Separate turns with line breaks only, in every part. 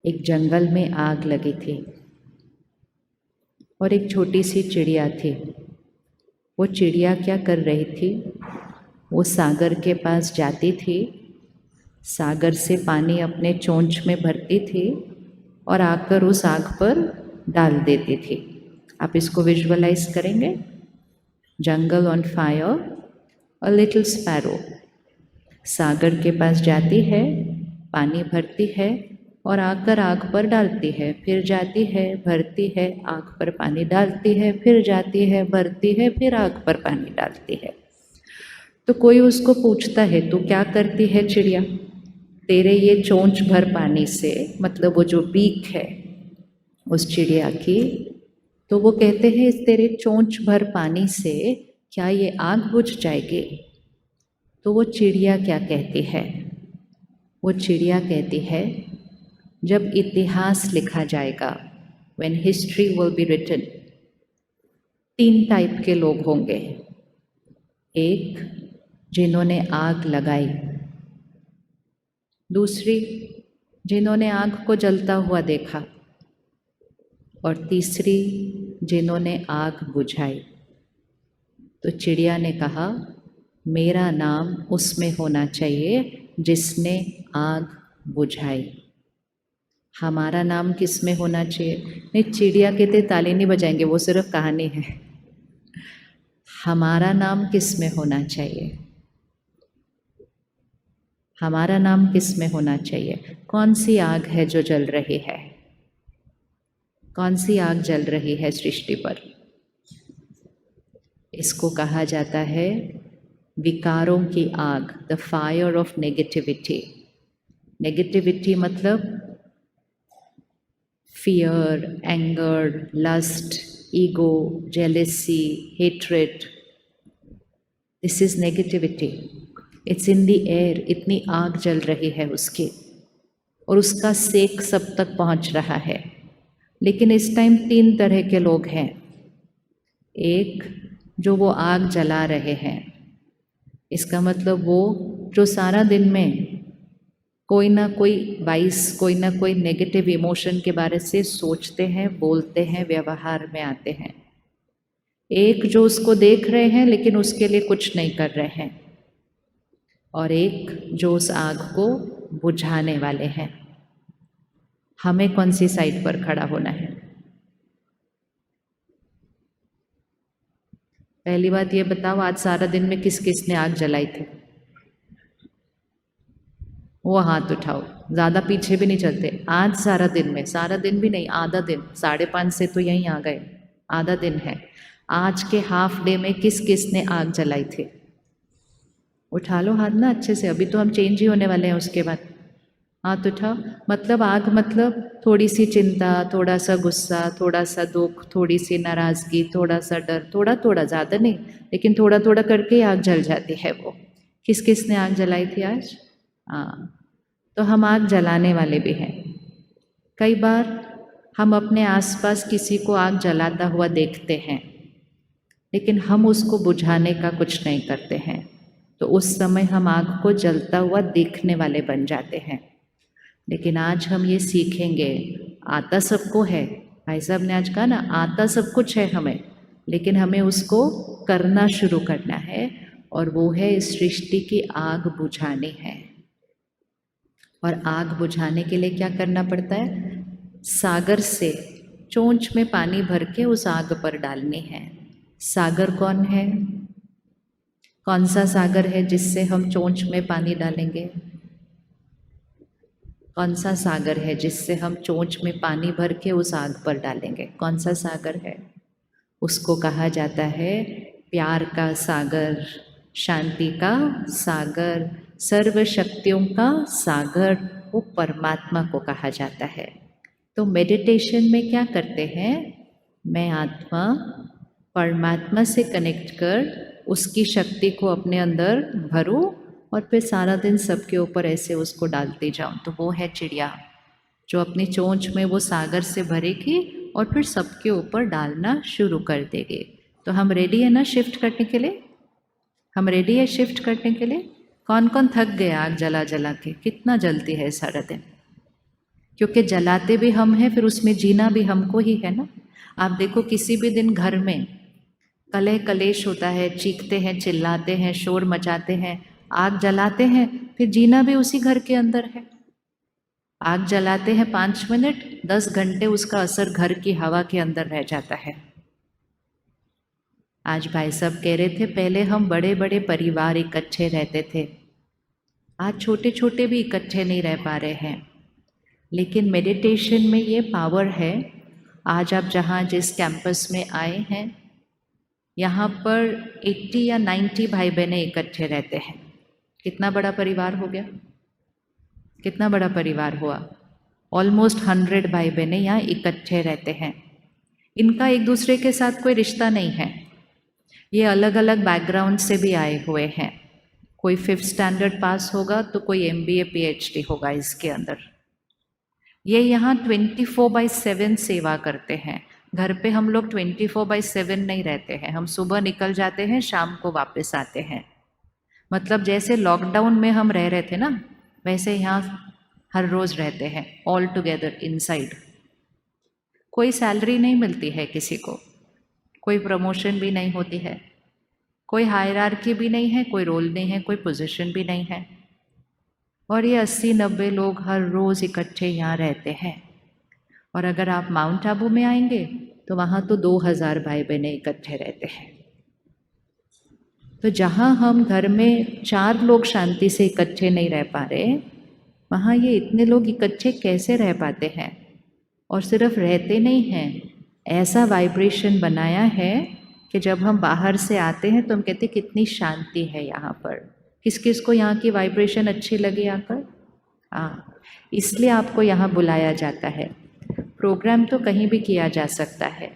एक जंगल में आग लगी थी और एक छोटी सी चिड़िया थी। वो चिड़िया क्या कर रही थी? वो सागर के पास जाती थी, सागर से पानी अपने चोंच में भरती थी और आकर उस आग पर डाल देती थी। आप इसको विजुअलाइज करेंगे। Jungle on fire, a little sparrow. सागर के पास जाती है, पानी भरती है और आकर आग पर डालती है, फिर जाती है, भरती है, आग पर पानी डालती है, फिर जाती है, भरती है, फिर आग पर पानी डालती है। तो कोई उसको पूछता है, तू क्या करती है चिड़िया? तेरे ये चोंच भर पानी से, मतलब वो जो बीक है उस चिड़िया की, तो वो कहते हैं इस तेरे चोंच भर पानी से क्या ये आग बुझ जाएगी? तो वो चिड़िया क्या कहती है? वो चिड़िया कहती है, जब इतिहास लिखा जाएगा, when history will be written, 3 type के लोग होंगे। एक, जिन्होंने आग लगाई। दूसरी, जिन्होंने आग को जलता हुआ देखा। और तीसरी, जिन्होंने आग बुझाई। तो चिड़िया ने कहा, मेरा नाम उसमें होना चाहिए जिसने आग बुझाई। हमारा नाम किस में होना चाहिए? नहीं, चिड़िया कहते ताली नहीं बजाएंगे, वो सिर्फ कहानी है। हमारा नाम किस में होना चाहिए? हमारा नाम किस में होना चाहिए? कौन सी आग है जो जल रही है? कौन सी आग जल रही है सृष्टि पर? इसको कहा जाता है विकारों की आग, the fire of negativity. Negativity मतलब fear, anger, lust, ego, jealousy, hatred. This is negativity. It's in the air. इतनी आग जल रही है उसकी और उसका सेक सब तक पहुंच रहा है। लेकिन इस टाइम 3 तरह के लोग हैं। एक, जो वो आग जला रहे हैं, इसका मतलब वो जो सारा दिन में कोई ना कोई वाइस, कोई ना कोई नेगेटिव इमोशन के बारे से सोचते हैं, बोलते हैं, व्यवहार में आते हैं। एक, जो उसको देख रहे हैं लेकिन उसके लिए कुछ नहीं कर रहे हैं। और एक, जो उस आग को बुझाने वाले हैं। हमें कौन सी साइड पर खड़ा होना है? पहली बात ये बताओ, आज सारा दिन में किस किस ने आग जलाई थी? वो हाथ उठाओ, ज़्यादा पीछे भी नहीं चलते। आज सारा दिन में, सारा दिन भी नहीं, आधा दिन, 5:30 से तो यहीं आ गए, आधा दिन है। आज के हाफ डे में किस किस ने आग जलाई थी? उठा लो हाथ ना अच्छे से, अभी तो हम चेंज ही होने वाले हैं उसके बाद। हाथ उठाओ। मतलब आग मतलब थोड़ी सी चिंता, थोड़ा सा गुस्सा, थोड़ा सा दुख, थोड़ी सी नाराज़गी, थोड़ा सा डर, थोड़ा थोड़ा, ज़्यादा नहीं, लेकिन थोड़ा थोड़ा करके आग जल जाती है वो। किस किस ने आग जलाई थी आज? हाँ, तो हम आग जलाने वाले भी हैं। कई बार हम अपने आसपास किसी को आग जलाता हुआ देखते हैं, लेकिन हम उसको बुझाने का कुछ नहीं करते हैं, तो उस समय हम आग को जलता हुआ देखने वाले बन जाते हैं। लेकिन आज हम ये सीखेंगे, आता सबको है। भाई साहब ने आज कहा ना, आता सब कुछ है हमें, लेकिन हमें उसको करना शुरू करना है, और वो है इस सृष्टि की आग बुझानी है। और आग बुझाने के लिए क्या करना पड़ता है? सागर से चोंच में पानी भर के उस आग पर डालनी है। सागर कौन है? कौन सा सागर है जिससे हम चोंच में पानी डालेंगे? कौन सा सागर है जिससे हम चोंच में पानी भर के उस आग पर डालेंगे? कौन सा सागर है? उसको कहा जाता है प्यार का सागर, शांति का सागर, सर्व शक्तियों का सागर, वो परमात्मा को कहा जाता है। तो मेडिटेशन में क्या करते हैं? मैं आत्मा परमात्मा से कनेक्ट कर उसकी शक्ति को अपने अंदर भरूं और फिर सारा दिन सबके ऊपर ऐसे उसको डालती जाऊं। तो वो है चिड़िया, जो अपनी चोंच में वो सागर से भरेगी और फिर सबके ऊपर डालना शुरू कर देगी। तो हम रेडी है ना शिफ्ट करने के लिए? हम रेडी है शिफ्ट करने के लिए? कौन कौन थक गया आग जला जला के? कितना जलती है सारा दिन? क्योंकि जलाते भी हम हैं, फिर उसमें जीना भी हमको ही है ना। आप देखो किसी भी दिन घर में कलह कलेश होता है, चीखते हैं, चिल्लाते हैं, शोर मचाते हैं, आग जलाते हैं, फिर जीना भी उसी घर के अंदर है। आग जलाते हैं 5 मिनट, 10 घंटे उसका असर घर की हवा के अंदर रह जाता है। आज भाई साहब कह रहे थे पहले हम बड़े बड़े परिवार इकट्ठे रहते थे, आज छोटे छोटे भी इकट्ठे नहीं रह पा रहे हैं। लेकिन मेडिटेशन में ये पावर है। आज आप जहाँ जिस कैंपस में आए हैं, यहाँ पर 80 या 90 भाई बहनें इकट्ठे रहते हैं। कितना बड़ा परिवार हो गया, कितना बड़ा परिवार हुआ। ऑलमोस्ट 100 भाई बहनें यहाँ इकट्ठे रहते हैं। इनका एक दूसरे के साथ कोई रिश्ता नहीं है, ये अलग अलग बैकग्राउंड से भी आए हुए हैं। कोई 5th स्टैंडर्ड पास होगा तो कोई MBA PhD होगा इसके अंदर। ये यहाँ 24/7 सेवा करते हैं। घर पे हम लोग 24/7 नहीं रहते हैं, हम सुबह निकल जाते हैं, शाम को वापस आते हैं। मतलब जैसे लॉकडाउन में हम रह रहे थे ना, वैसे यहाँ हर रोज़ रहते हैं, ऑल टुगेदर इनसाइड। कोई सैलरी नहीं मिलती है किसी को, कोई प्रमोशन भी नहीं होती है, कोई हायरार्की भी नहीं है, कोई रोल नहीं है, कोई पोजीशन भी नहीं है। और ये 80-90 लोग हर रोज़ इकट्ठे यहाँ रहते हैं। और अगर आप माउंट आबू में आएंगे तो वहाँ तो 2000 भाई बहनें इकट्ठे रहते हैं। तो जहाँ हम घर में 4 लोग शांति से इकट्ठे नहीं रह पा रहे, वहाँ ये इतने लोग इकट्ठे कैसे रह पाते हैं। और सिर्फ रहते नहीं हैं, ऐसा वाइब्रेशन बनाया है कि जब हम बाहर से आते हैं तो हम कहते हैं कितनी शांति है यहाँ पर। किस किस को यहाँ की वाइब्रेशन अच्छी लगी आकर? हाँ, इसलिए आपको यहाँ बुलाया जाता है। प्रोग्राम तो कहीं भी किया जा सकता है,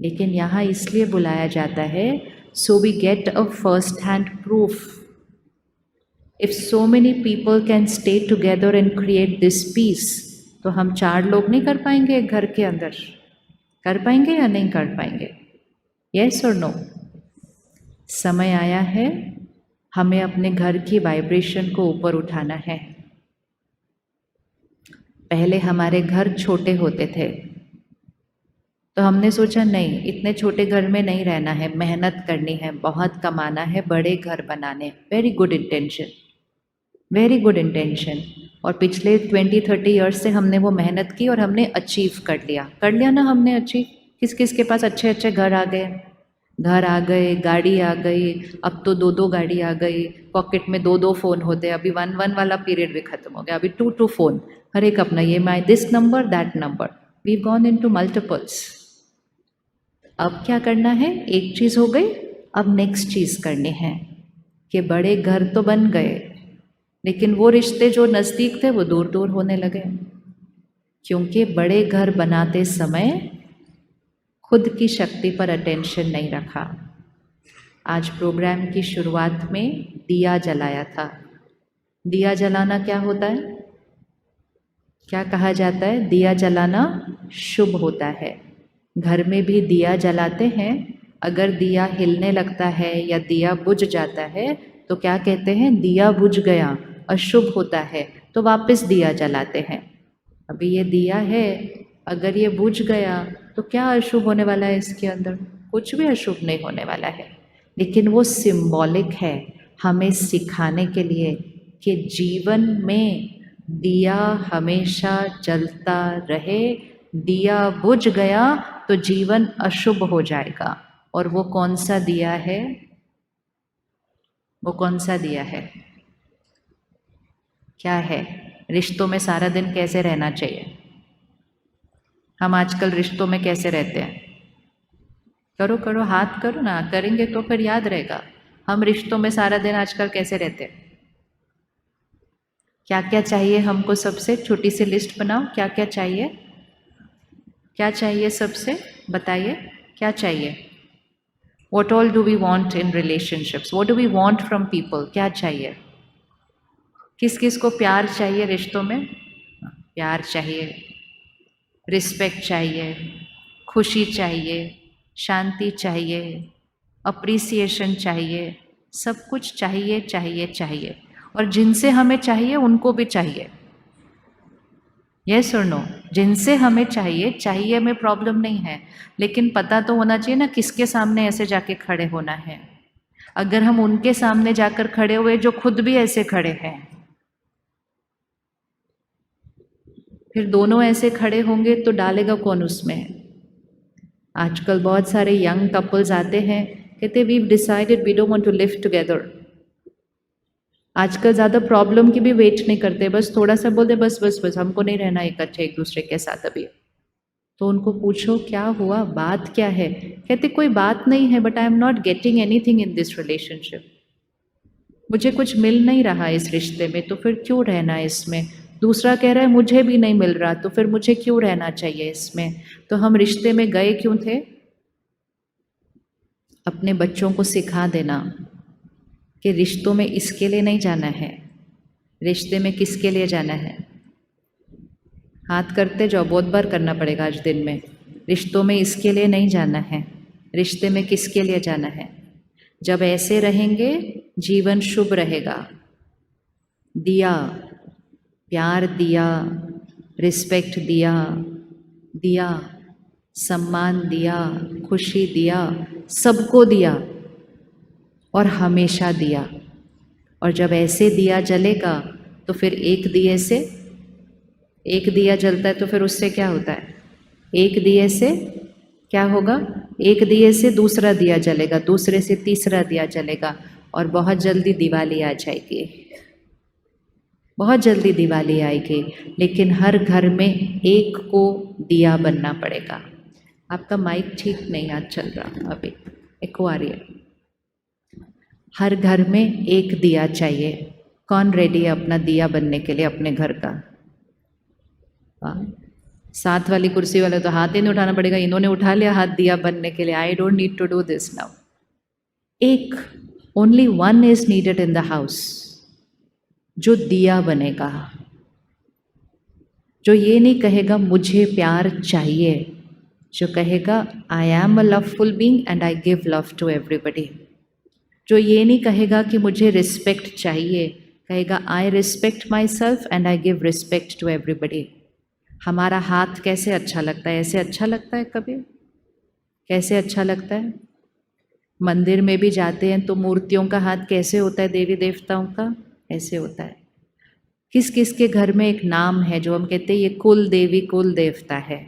लेकिन यहाँ इसलिए बुलाया जाता है so we get a first hand proof. If so many people can stay together and create this peace, तो हम 4 लोग नहीं कर पाएंगे एक घर के अंदर? कर पाएंगे या नहीं कर पाएंगे? यस और नो? समय आया है हमें अपने घर की वाइब्रेशन को ऊपर उठाना है। पहले हमारे घर छोटे होते थे तो हमने सोचा नहीं, इतने छोटे घर में नहीं रहना है, मेहनत करनी है, बहुत कमाना है, बड़े घर बनाने। Very good intention, very good intention. और पिछले 20-30 ईयर्स से हमने वो मेहनत की और हमने अचीव कर लिया ना हमने अचीव। किस किस के पास अच्छे अच्छे घर आ गए, घर आ गए, गाड़ी आ गई, अब तो 2-2 गाड़ी आ गई, पॉकेट में 2-2 फ़ोन होते, अभी 1-1 वाला पीरियड भी खत्म हो गया, अभी 2-2 फ़ोन, हर एक अपना EMI, this number that number, we gone into multiples. अब क्या करना है? एक चीज़ हो गई, अब नेक्स्ट चीज़ करनी है कि बड़े घर तो बन गए, लेकिन वो रिश्ते जो नज़दीक थे वो दूर दूर होने लगे, क्योंकि बड़े घर बनाते समय खुद की शक्ति पर अटेंशन नहीं रखा। आज प्रोग्राम की शुरुआत में दिया जलाया था। दिया जलाना क्या होता है? क्या कहा जाता है? दिया जलाना शुभ होता है। घर में भी दिया जलाते हैं, अगर दिया हिलने लगता है या दिया बुझ जाता है तो क्या कहते हैं? दिया बुझ गया, अशुभ होता है, तो वापस दिया जलाते हैं। अभी ये दिया है, अगर ये बुझ गया तो क्या अशुभ होने वाला है इसके अंदर? कुछ भी अशुभ नहीं होने वाला है। लेकिन वो सिंबॉलिक है हमें सिखाने के लिए कि जीवन में दिया हमेशा जलता रहे। दिया बुझ गया तो जीवन अशुभ हो जाएगा। और वो कौन सा दिया है? वो कौन सा दिया है? क्या है? रिश्तों में सारा दिन कैसे रहना चाहिए? हम आजकल रिश्तों में कैसे रहते हैं? करो करो, हाथ करो ना, करेंगे तो फिर याद रहेगा। हम रिश्तों में सारा दिन आजकल कैसे रहते हैं? क्या क्या चाहिए हमको? सबसे छोटी सी लिस्ट बनाओ, क्या क्या चाहिए? क्या चाहिए सबसे? बताइए, क्या चाहिए? What all do we want in relationships? What do we want from people? क्या चाहिए? किस किस को प्यार चाहिए रिश्तों में? प्यार चाहिए, रिस्पेक्ट चाहिए, खुशी चाहिए, शांति चाहिए, अप्रिसिएशन चाहिए, सब कुछ चाहिए चाहिए चाहिए। और जिनसे हमें चाहिए उनको भी चाहिए। यस और नो? जिनसे हमें चाहिए में प्रॉब्लम नहीं है, लेकिन पता तो होना चाहिए ना किसके सामने ऐसे जाके खड़े होना है। अगर हम उनके सामने जाकर खड़े हुए जो खुद भी ऐसे खड़े हैं, फिर दोनों ऐसे खड़े होंगे तो डालेगा कौन उसमें? आजकल बहुत सारे यंग कपल्स आते हैं, कहते we decided we don't want to live together. आजकल ज़्यादा प्रॉब्लम की भी वेट नहीं करते, बस थोड़ा सा बोलते बस बस बस हमको नहीं रहना इकट्ठे एक दूसरे के साथ अभी। तो उनको पूछो क्या हुआ, बात क्या है? कहते कोई बात नहीं है, but I am not getting anything in this relationship. मुझे कुछ मिल नहीं रहा इस रिश्ते में, तो फिर क्यों रहना इसमें? दूसरा कह रहा है मुझे भी नहीं मिल रहा, तो फिर मुझे क्यों रहना चाहिए इसमें? तो हम रिश्ते में गए क्यों थे? अपने बच्चों को सिखा देना कि रिश्तों में इसके लिए नहीं जाना है, रिश्ते में किसके लिए जाना है। हाथ करते जाओ, बहुत बार करना पड़ेगा आज दिन में। रिश्तों में इसके लिए नहीं जाना है, रिश्ते में किसके लिए जाना है। जब ऐसे रहेंगे जीवन शुभ रहेगा। दिया, प्यार दिया, रिस्पेक्ट दिया, दिया सम्मान दिया, खुशी दिया, सबको दिया और हमेशा दिया। और जब ऐसे दिया जलेगा तो फिर एक दिया जलता है तो फिर उससे क्या होता है? एक दिए से क्या होगा? एक दिए से दूसरा दिया जलेगा, दूसरे से तीसरा दिया जलेगा, और बहुत जल्दी दिवाली आ जाएगी, बहुत जल्दी दिवाली आएगी। लेकिन हर घर में एक को दिया बनना पड़ेगा। आपका माइक ठीक नहीं आज चल रहा, अभी एको आ रही है। हर घर में एक दिया चाहिए। कौन रेडी है अपना दिया बनने के लिए अपने घर का? साथ वाली कुर्सी वाले तो हाथ ही नहीं उठाना पड़ेगा, इन्होंने उठा लिया हाथ दिया बनने के लिए। I don't need to do this now. एक, only one is needed in the house, जो दिया बनेगा, जो ये नहीं कहेगा मुझे प्यार चाहिए, जो कहेगा I am a loveful being and I give love to everybody. जो ये नहीं कहेगा कि मुझे रिस्पेक्ट चाहिए, कहेगा I respect myself and I give respect to everybody. हमारा हाथ कैसे अच्छा लगता है? ऐसे अच्छा लगता है कभी? कैसे अच्छा लगता है? मंदिर में भी जाते हैं तो मूर्तियों का हाथ कैसे होता है? देवी देवताओं का ऐसे होता है। किस किस के घर में एक नाम है जो हम कहते हैं ये कुल देवी कुल देवता है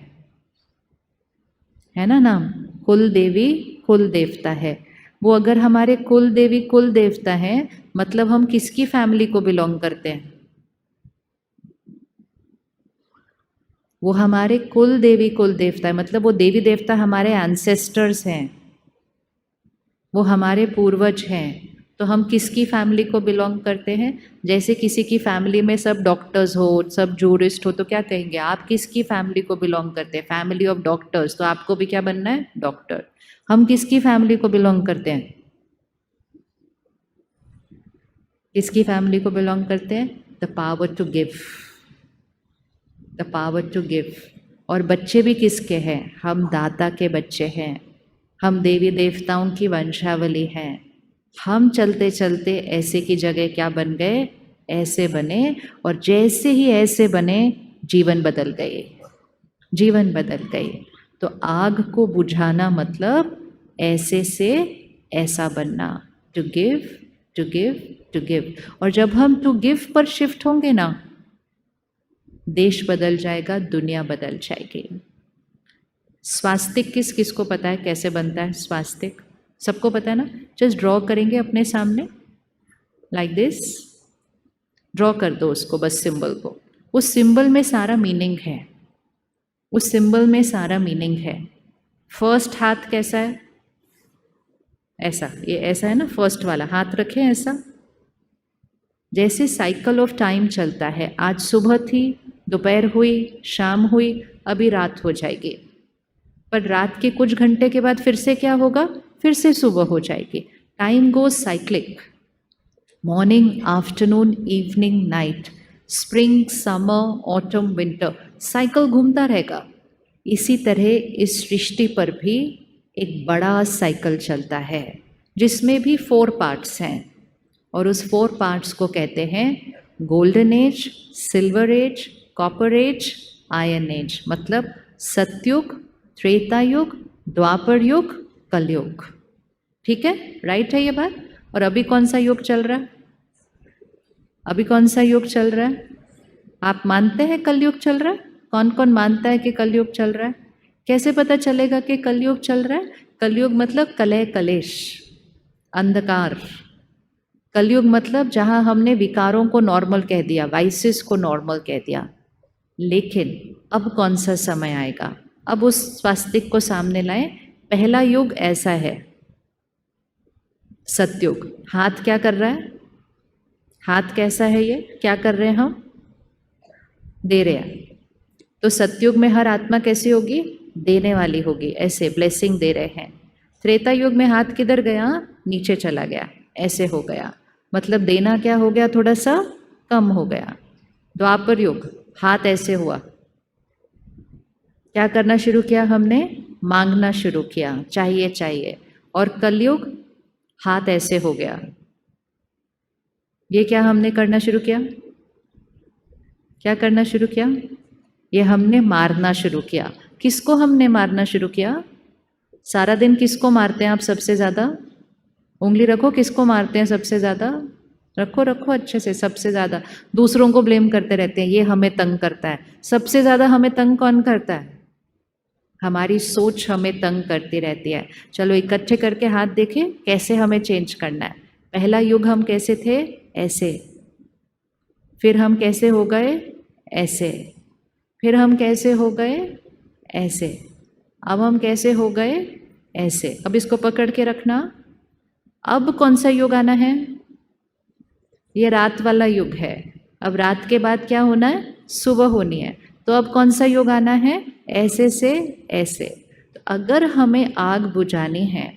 ना नाम? कुल देवी कुल देवता है। वो अगर हमारे कुल देवी कुल देवता है, मतलब हम किसकी फैमिली को बिलोंग करते हैं? वो हमारे कुल देवी कुल देवता है, मतलब वो देवी देवता हमारे एंसेस्टर्स हैं, वो हमारे पूर्वज हैं। तो हम किसकी फैमिली को बिलोंग करते हैं? जैसे किसी की फैमिली में सब डॉक्टर्स हो, सब जूरिस्ट हो, तो क्या कहेंगे? आप किसकी फैमिली को बिलोंग करते हैं? फैमिली ऑफ डॉक्टर्स, तो आपको भी क्या बनना है? डॉक्टर। हम किसकी फैमिली को बिलोंग करते हैं? किसकी फैमिली को बिलोंग करते हैं? The power to give, the power to give. और बच्चे भी किसके हैं? हम दाता के बच्चे हैं, हम देवी देवताओं की वंशावली हैं। हम चलते चलते ऐसे की जगह क्या बन गए? ऐसे बने, और जैसे ही ऐसे बने जीवन बदल गए, जीवन बदल गए। तो आग को बुझाना मतलब ऐसे से ऐसा बनना, to give to give to give. और जब हम टू गिव पर शिफ्ट होंगे ना, देश बदल जाएगा, दुनिया बदल जाएगी। स्वास्तिक किस किस को पता है कैसे बनता है? स्वास्तिक सबको पता है ना? जस्ट ड्रॉ करेंगे अपने सामने लाइक दिस, ड्रॉ कर दो उसको, बस सिंबल को। उस सिंबल में सारा मीनिंग है, उस सिंबल में सारा मीनिंग है। फर्स्ट हाथ कैसा है? ऐसा, ये ऐसा है ना, फर्स्ट वाला हाथ रखें ऐसा। जैसे साइकिल ऑफ टाइम चलता है, आज सुबह थी, दोपहर हुई, शाम हुई, अभी रात हो जाएगी, पर रात के कुछ घंटे के बाद फिर से क्या होगा? फिर से सुबह हो जाएगी। Time goes cyclic, morning afternoon evening night, spring summer autumn winter, cycle घूमता रहेगा। इसी तरह इस सृष्टि पर भी एक बड़ा साइकिल चलता है जिसमें भी 4 पार्ट्स हैं, और उस 4 पार्ट्स को कहते हैं golden age, silver age, copper age iron age, मतलब सतयुग, त्रेता युग, द्वापर युग, कलयुग। ठीक है, राइट है ये बात। और अभी कौन सा युग चल रहा है? अभी कौन सा युग चल रहा है? आप मानते हैं कलयुग चल रहा है? कौन कौन मानता है कि कलयुग चल रहा है? कैसे पता चलेगा कि कलयुग चल रहा है? कलयुग मतलब कलह कलेश, अंधकार। कलयुग मतलब जहां हमने विकारों को नॉर्मल कह दिया, वाइसेस को नॉर्मल कह दिया। लेकिन अब कौन सा समय आएगा? अब उस स्वास्तिक को सामने लाएं। पहला युग ऐसा है, सतयुग। हाथ क्या कर रहा है? हाथ कैसा है? ये क्या कर रहे हैं हम? दे रहे हैं। तो सतयुग में हर आत्मा कैसी होगी? देने वाली होगी, ऐसे ब्लेसिंग दे रहे हैं। त्रेता युग में हाथ किधर गया? नीचे चला गया, ऐसे हो गया, मतलब देना क्या हो गया? थोड़ा सा कम हो गया। द्वापर युग, हाथ ऐसे हुआ, क्या करना शुरू किया हमने? मांगना शुरू किया, चाहिए चाहिए। और कलयुग, हाथ ऐसे हो गया, ये क्या हमने करना शुरू किया? क्या करना शुरू किया? ये हमने मारना शुरू किया। किसको हमने मारना शुरू किया? सारा दिन किसको मारते हैं आप सबसे ज़्यादा? उंगली रखो, किसको मारते हैं सबसे ज़्यादा? रखो रखो अच्छे से। सबसे ज़्यादा दूसरों को ब्लेम करते रहते हैं, ये हमें तंग करता है। सबसे ज़्यादा हमें तंग कौन करता है? हमारी सोच हमें तंग करती रहती है। चलो इकट्ठे करके हाथ देखें कैसे हमें चेंज करना है। पहला युग हम कैसे थे? ऐसे। फिर हम कैसे हो गए? ऐसे। फिर हम कैसे हो गए? ऐसे। अब हम कैसे हो गए? ऐसे। अब इसको पकड़ के रखना। अब कौन सा युग आना है? ये रात वाला युग है। अब रात के बाद क्या होना है? सुबह होनी है। तो अब कौन सा युग आना है? ऐसे से ऐसे। तो अगर हमें आग बुझानी है,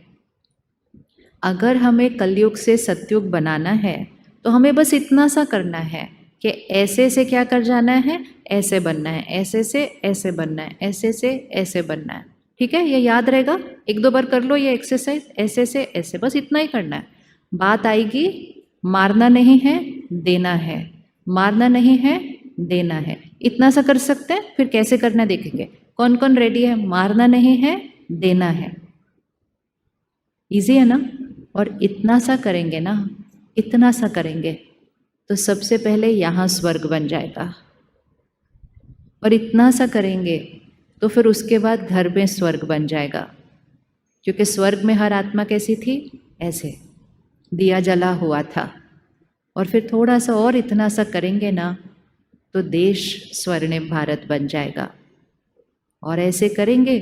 अगर हमें कलयुग से सतयुग बनाना है, तो हमें बस इतना सा करना है कि ऐसे से क्या कर जाना है? ऐसे बनना है, ऐसे से ऐसे बनना है, ऐसे से ऐसे बनना है। ठीक है, ये याद रहेगा। एक दो बार कर लो ये एक्सरसाइज, ऐसे से ऐसे, बस इतना ही करना है। बात आएगी, मारना नहीं है, देना है। मारना नहीं है, देना है। इतना सा कर सकते हैं। फिर कैसे करना देखेंगे। कौन कौन रेडी है? मारना नहीं है, देना है। इजी है ना? और इतना सा करेंगे ना, इतना सा करेंगे तो सबसे पहले यहाँ स्वर्ग बन जाएगा। और इतना सा करेंगे तो फिर उसके बाद घर में स्वर्ग बन जाएगा। क्योंकि स्वर्ग में हर आत्मा कैसी थी? ऐसे दिया जला हुआ था। और फिर थोड़ा सा और इतना सा करेंगे ना तो देश स्वर्णिम भारत बन जाएगा। और ऐसे करेंगे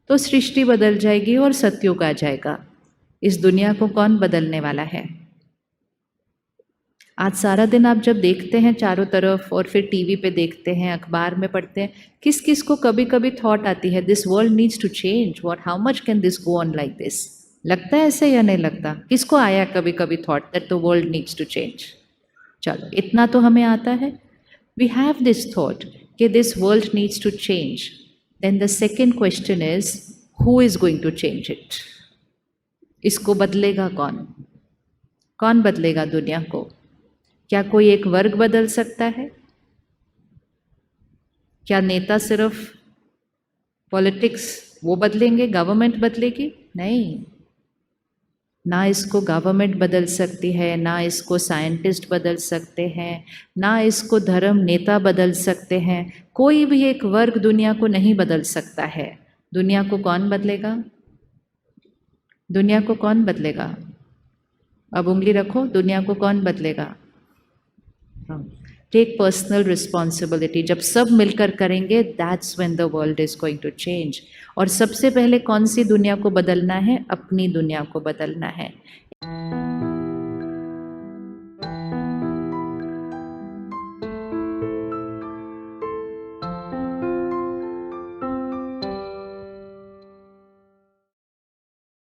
तो सृष्टि बदल जाएगी और सतयुग आ जाएगा। इस दुनिया को कौन बदलने वाला है? आज सारा दिन आप जब देखते हैं चारों तरफ, और फिर टीवी पे देखते हैं, अखबार में पढ़ते हैं, किस किस को कभी कभी थॉट आती है this world needs to change, what, how much can this go on like this? लगता है ऐसे या नहीं लगता? किसको आया कभी कभी thought that the world needs to change? चलो इतना तो हमें आता है। वी हैव दिस थॉट कि this world needs to change. Then the second question is who is going to change it? इसको बदलेगा कौन? कौन बदलेगा दुनिया को? क्या कोई एक वर्ग बदल सकता है? क्या नेता सिर्फ पॉलिटिक्स वो बदलेंगे, गवर्नमेंट बदलेगी? नहीं, ना इसको गवर्नमेंट बदल सकती है, ना इसको साइंटिस्ट बदल सकते हैं, ना इसको धर्म नेता बदल सकते हैं। कोई भी एक वर्ग दुनिया को नहीं बदल सकता है। दुनिया को कौन बदलेगा? दुनिया को कौन बदलेगा? अब उंगली रखो, दुनिया को कौन बदलेगा? Take personal responsibility. जब सब मिलकर करेंगे that's when the world is going to change. और सबसे पहले कौन सी दुनिया को बदलना है? अपनी दुनिया को बदलना है।